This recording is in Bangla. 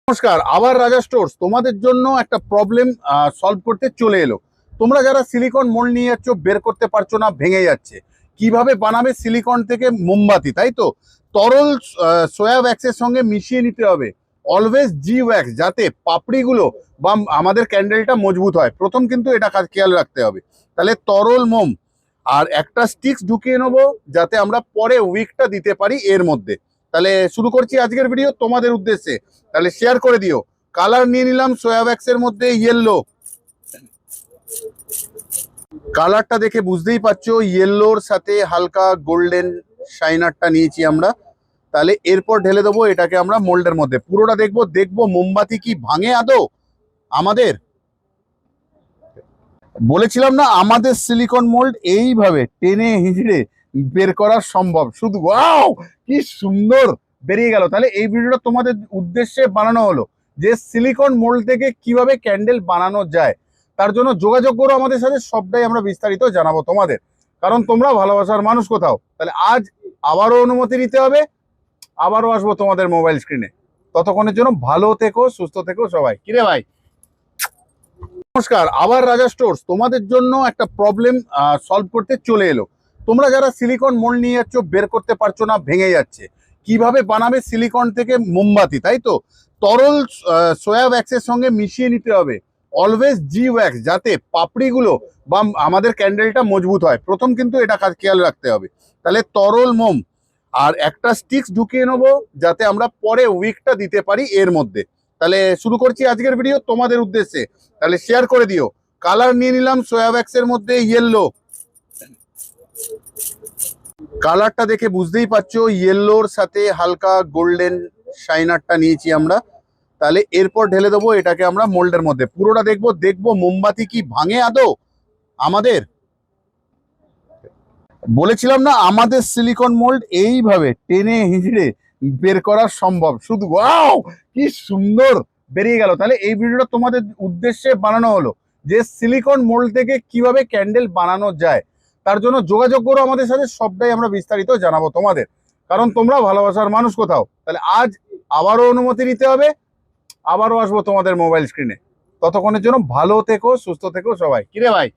নমস্কার, আবার রাজা স্টোর্স তোমাদের জন্য একটা প্রবলেম সলভ করতে চলে এলো। তোমরা যারা সিলিকন মোল্ড নিয়ে যাচ্ছ, বের করতে পারছো না, ভেঙে যাচ্ছে, কিভাবে বানাবে সিলিকন থেকে মোমবাতি, তাই তো? তরল সোয়া ওয়্যাক্সের সঙ্গে মিশিয়ে নিতে হবে অলওয়েজ জি ওয়্যাক্স, যাতে পাপড়িগুলো বা আমাদের ক্যান্ডেলটা মজবুত হয়। প্রথম কিন্তু এটা খেয়াল রাখতে হবে। তাহলে তরল মোম আর একটা স্টিক্স ঢুকিয়ে নেবো, যাতে আমরা পরে উইকটা দিতে পারি এর মধ্যে। তাহলে শুরু করছি আজকের ভিডিও তোমাদের উদ্দেশ্যে। তাহলে শেয়ার করে দিও। কালার নিয়ে নিলাম সোয়া ওয়্যাক্সের মধ্যে ইয়েলো। কালারটা দেখে বুঝতেই পারছো, ইয়েলোর সাথে হালকা গোল্ডেন শাইনারটা নিয়েছি আমরা। তাহলে এরপর ঢেলে দেবো এটাকে আমরা মোল্ডের মধ্যে। পুরোটা দেখবো মোমবাতি কি ভাঙে আদৌ আমাদের। বলেছিলাম না, আমাদের সিলিকন মোল্ড এইভাবে টেনে হিঁচড়ে বের করা সম্ভব। শুধু ওয়াও, কি সুন্দর বেরিয়ে গেল। তাহলে এই ভিডিওটা তোমাদের উদ্দেশ্যে বানানো হলো যে সিলিকন মোল্ড থেকে কিভাবে ক্যান্ডেল বানানো যায়। তার জন্য যোগাযোগ করো আমাদের সাথে, সবটাই আমরা বিস্তারিত জানাবো তোমাদের, কারণ তোমরা ভালোবাসার মানুষ কোথাও। তাহলে আজ আবারও অনুমতি নিতে হবে, আবারও আসবো তোমাদের মোবাইল স্ক্রিনে। ততক্ষণের জন্য ভালো থেকো, সুস্থ থেকো সবাই। কিরে ভাই? নমস্কার, আবার রাজা স্টোর্স তোমাদের জন্য একটা প্রবলেম সলভ করতে চলে এলো। তোমরা যারা সিলিকন মোল্ড নিয়ে যাচ্ছ, বের করতে পারছো না, ভেঙে যাচ্ছে, কিভাবে বানাবে সিলিকন থেকে মোমবাতি, তাই তো? তরল সোয়া ওয়্যাক্সের সঙ্গে মিশিয়ে নিতে হবে নমস্কার, আবার রাজা স্টোর্স তোমাদের জন্য একটা প্রবলেম সলভ করতে চলে এলো। তোমরা যারা সিলিকন মোল্ড নিয়ে যাচ্ছ, বের করতে পারছো না, ভেঙে যাচ্ছে, কিভাবে বানাবে সিলিকন থেকে মোমবাতি, তাই তো? তরল সোয়া ওয়্যাক্সের সঙ্গে মিশিয়ে নিতে হবে অলওয়েজ জি ওয়্যাক্স, যাতে পাপড়িগুলো বা আমাদের ক্যান্ডেলটা মজবুত হয়। প্রথম কিন্তু এটা খেয়াল রাখতে হবে। তাহলে তরল মোম আর একটা স্টিক্স ঢুকিয়ে নেবো, যাতে আমরা পরে উইকটা দিতে পারি এর মধ্যে। তাহলে শুরু করছি আজকের ভিডিও তোমাদের উদ্দেশ্যে। তাহলে শেয়ার করে দিও। কালার নিয়ে নিলাম সোয়া ওয়্যাক্সের মধ্যে ইয়েলো। কালারটা দেখে বুঝতেই পারছো, ইয়েলোর সাথে হালকা গোল্ডেন শাইনারটা নিয়েছি আমরা। তাহলে এরপর ঢেলে দেবো এটাকে আমরা মোল্ডের মধ্যে। পুরোটা দেখবো মোমবাতি কি ভাঙে আদৌ আমাদের। বলেছিলাম না, আমাদের সিলিকন মোল্ড এইভাবে টেনে হিঁচড়ে বের করা সম্ভব। শুধু ওয়াও, কি সুন্দর বেরিয়ে গেল। তাহলে এই ভিডিওটা তোমাদের উদ্দেশ্যে বানানো হলো যে সিলিকন মোল্ড থেকে কিভাবে ক্যান্ডেল বানানো যায়। তার জন্য যোগাযোগ করো আমাদের সাথে, সবটাই আমরা বিস্তারিত জানাবো তোমাদের, কারণ তোমরা ভালোবাসার মানুষ কোথাও। তাহলে আজ আবারও অনুমতি নিতে হবে, আবারও আসবো তোমাদের মোবাইল স্ক্রিনে। ততক্ষণের জন্য ভালো থেকো, সুস্থ থেকো সবাই। কিরে ভাই?